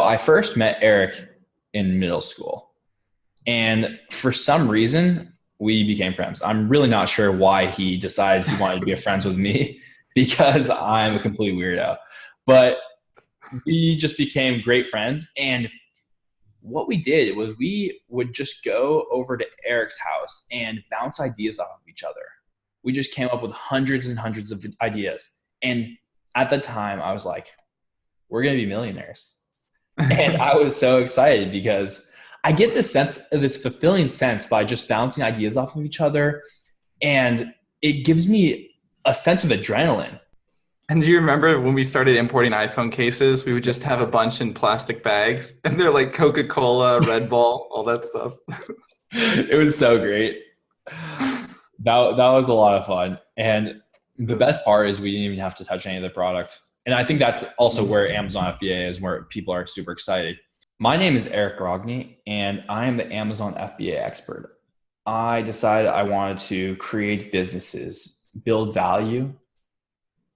I first met Eric in middle school, and for some reason, we became friends. I'm really not sure why he decided he wanted to be friends with me because I'm a complete weirdo. But we just became great friends. And what we did was we would just go over to Eric's house and bounce ideas off of each other. We just came up with hundreds and hundreds of ideas. And at the time, I was like, we're going to be millionaires. And I was so excited because I get this sense of this fulfilling sense by just bouncing ideas off of each other. And it gives me a sense of adrenaline. And do you remember when we started importing iPhone cases, we would just have a bunch in plastic bags and they're like Coca-Cola, Red Bull, all that stuff. It was so great. That was a lot of fun. And the best part is we didn't even have to touch any of the product. And I think that's also where Amazon FBA is, where people are super excited. My name is Eric Grogny, and I am the Amazon FBA expert. I decided I wanted to create businesses, build value,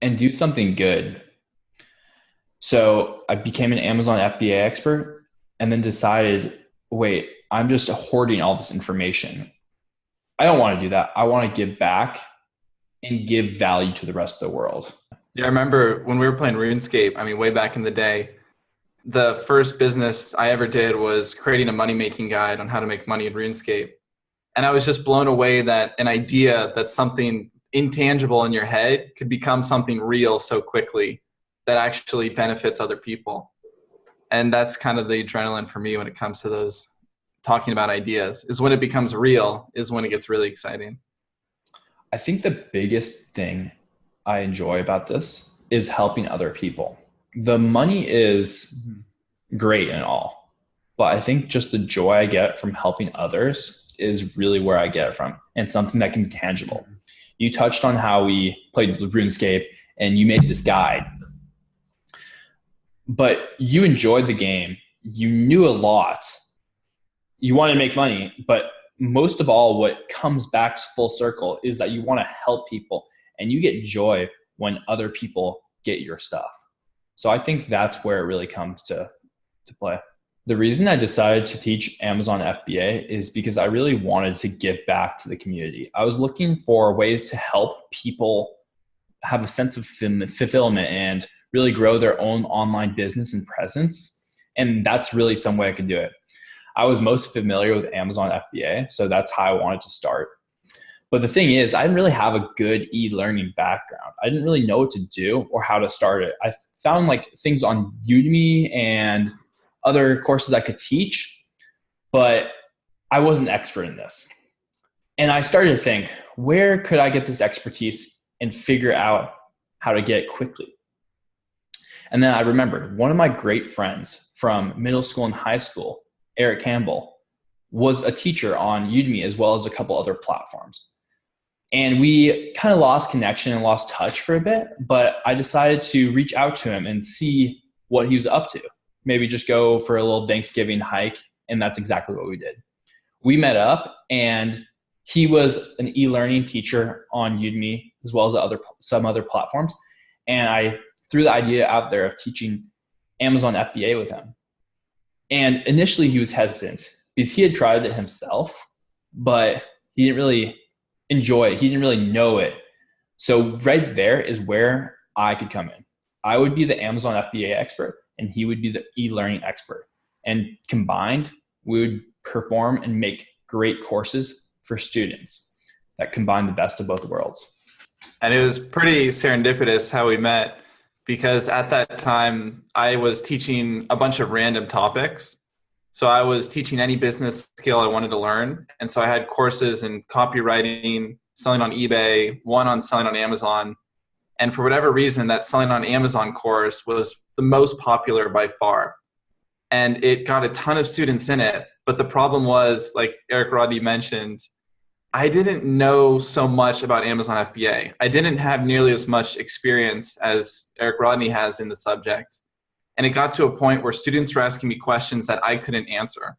and do something good. So I became an Amazon FBA expert and then decided, wait, I'm just hoarding all this information. I don't want to do that. I want to give back and give value to the rest of the world. Yeah, I remember when we were playing RuneScape, I mean, way back in the day, the first business I ever did was creating a money-making guide on how to make money in RuneScape. And I was just blown away that an idea that's something intangible in your head could become something real so quickly that actually benefits other people. And that's kind of the adrenaline for me when it comes to those talking about ideas, is when it becomes real, is when it gets really exciting. I think the biggest thing I enjoy about this is helping other people. The money is great and all, but I think just the joy I get from helping others is really where I get it from, and something that can be tangible. You touched on how we played RuneScape and you made this guide, but you enjoyed the game. You knew a lot. You wanted to make money, but most of all, what comes back full circle is that you want to help people, and you get joy when other people get your stuff. So I think that's where it really comes to play. The reason I decided to teach Amazon FBA is because I really wanted to give back to the community. I was looking for ways to help people have a sense of fulfillment and really grow their own online business and presence. And that's really some way I could do it. I was most familiar with Amazon FBA, so that's how I wanted to start. But the thing is, I didn't really have a good e-learning background. I didn't really know what to do or how to start it. I found like things on Udemy and other courses I could teach, but I wasn't an expert in this. And I started to think, where could I get this expertise and figure out how to get it quickly? And then I remembered one of my great friends from middle school and high school, Eric Campbell, was a teacher on Udemy as well as a couple other platforms. And we kind of lost connection and lost touch for a bit, but I decided to reach out to him and see what he was up to. Maybe just go for a little Thanksgiving hike, and that's exactly what we did. We met up, and he was an e-learning teacher on Udemy as well as some other platforms, and I threw the idea out there of teaching Amazon FBA with him. And initially he was hesitant because he had tried it himself, but he didn't really enjoy it. He didn't really know it. So right there is where I could come in. I would be the Amazon FBA expert and he would be the e-learning expert. And combined, we would perform and make great courses for students that combine the best of both worlds. And it was pretty serendipitous how we met, because at that time I was teaching a bunch of random topics. So I was teaching any business skill I wanted to learn. And so I had courses in copywriting, selling on eBay, one on selling on Amazon. And for whatever reason, that selling on Amazon course was the most popular by far. And it got a ton of students in it. But the problem was, like Eric Rodney mentioned, I didn't know so much about Amazon FBA. I didn't have nearly as much experience as Eric Rodney has in the subject. And it got to a point where students were asking me questions that I couldn't answer.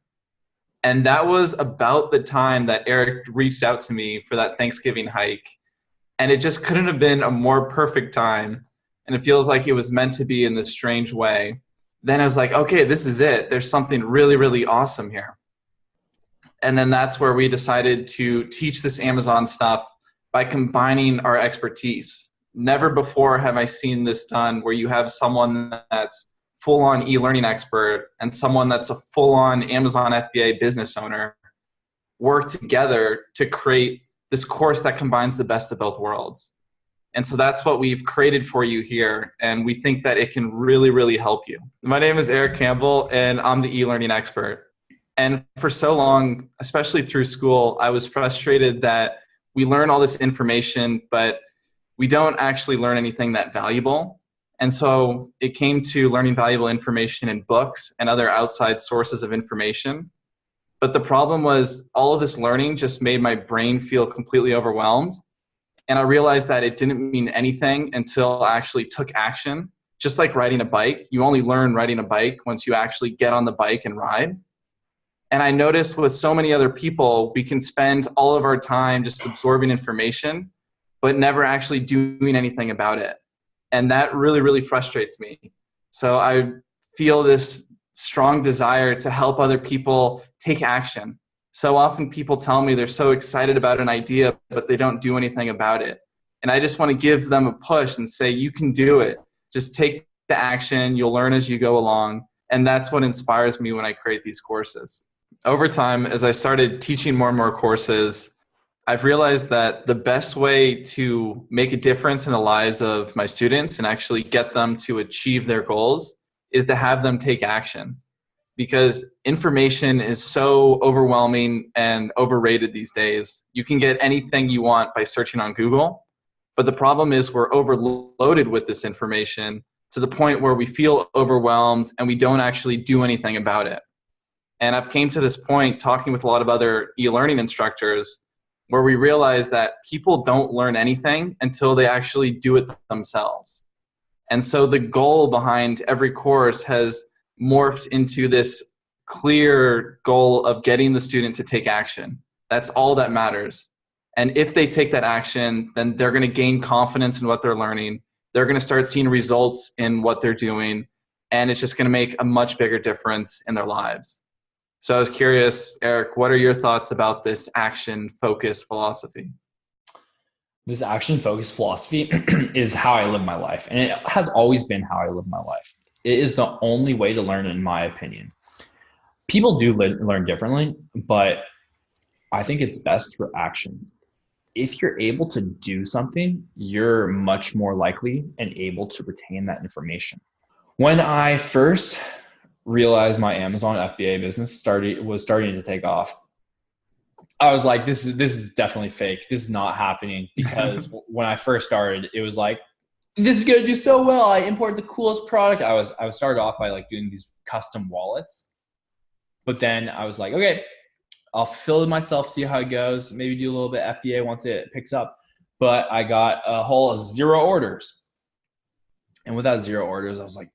And that was about the time that Eric reached out to me for that Thanksgiving hike. And it just couldn't have been a more perfect time. And it feels like it was meant to be in this strange way, then I was like, okay, this is it. There's something really, really awesome here. And then that's where we decided to teach this Amazon stuff by combining our expertise. Never before have I seen this done where you have someone that's full-on e-learning expert and someone that's a full-on Amazon FBA business owner work together to create this course that combines the best of both worlds. And so that's what we've created for you here. And we think that it can really, really help you. My name is Eric Campbell, and I'm the e-learning expert. And for so long, especially through school, I was frustrated that we learn all this information, but we don't actually learn anything that valuable. And so it came to learning valuable information in books and other outside sources of information. But the problem was all of this learning just made my brain feel completely overwhelmed. And I realized that it didn't mean anything until I actually took action. Just like riding a bike, you only learn riding a bike once you actually get on the bike and ride. And I noticed with so many other people, we can spend all of our time just absorbing information, but never actually doing anything about it. And that really, really frustrates me. So I feel this strong desire to help other people take action. So often people tell me they're so excited about an idea, but they don't do anything about it. And I just want to give them a push and say, you can do it. Just take the action. You'll learn as you go along. And that's what inspires me when I create these courses. Over time, as I started teaching more and more courses, I've realized that the best way to make a difference in the lives of my students and actually get them to achieve their goals is to have them take action. Because information is so overwhelming and overrated these days. You can get anything you want by searching on Google, but the problem is we're overloaded with this information to the point where we feel overwhelmed and we don't actually do anything about it. And I've came to this point talking with a lot of other e-learning instructors where we realize that people don't learn anything until they actually do it themselves. And so the goal behind every course has morphed into this clear goal of getting the student to take action. That's all that matters. And if they take that action, then they're going to gain confidence in what they're learning. They're going to start seeing results in what they're doing. And it's just going to make a much bigger difference in their lives. So I was curious, Eric, what are your thoughts about this action-focused philosophy? This action-focused philosophy is how I live my life. And it has always been how I live my life. It is the only way to learn, in my opinion. People do learn differently, but I think it's best for action. If you're able to do something, you're much more likely and able to retain that information. When I first realized my Amazon FBA business was starting to take off, I was like, this is definitely fake. This is not happening, because when I first started, it was like, this is gonna do so well. I imported the coolest product. I was started off by like doing these custom wallets, but then I was like, okay, I'll fill it myself, see how it goes. Maybe do a little bit FBA once it picks up. But I got a whole 0 orders, and with that 0 orders, I was like,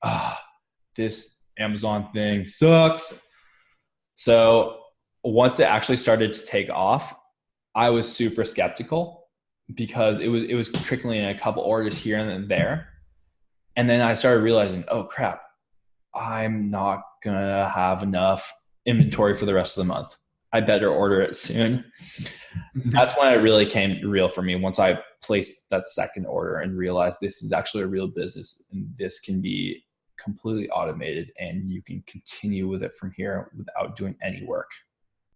this Amazon thing sucks. So once it actually started to take off, I was super skeptical, because it was trickling in a couple orders here and there. And then I started realizing, oh crap, I'm not gonna have enough inventory for the rest of the month. I better order it soon. That's when it really came real for me, once I placed that second order and realized this is actually a real business and this can be completely automated and you can continue with it from here without doing any work.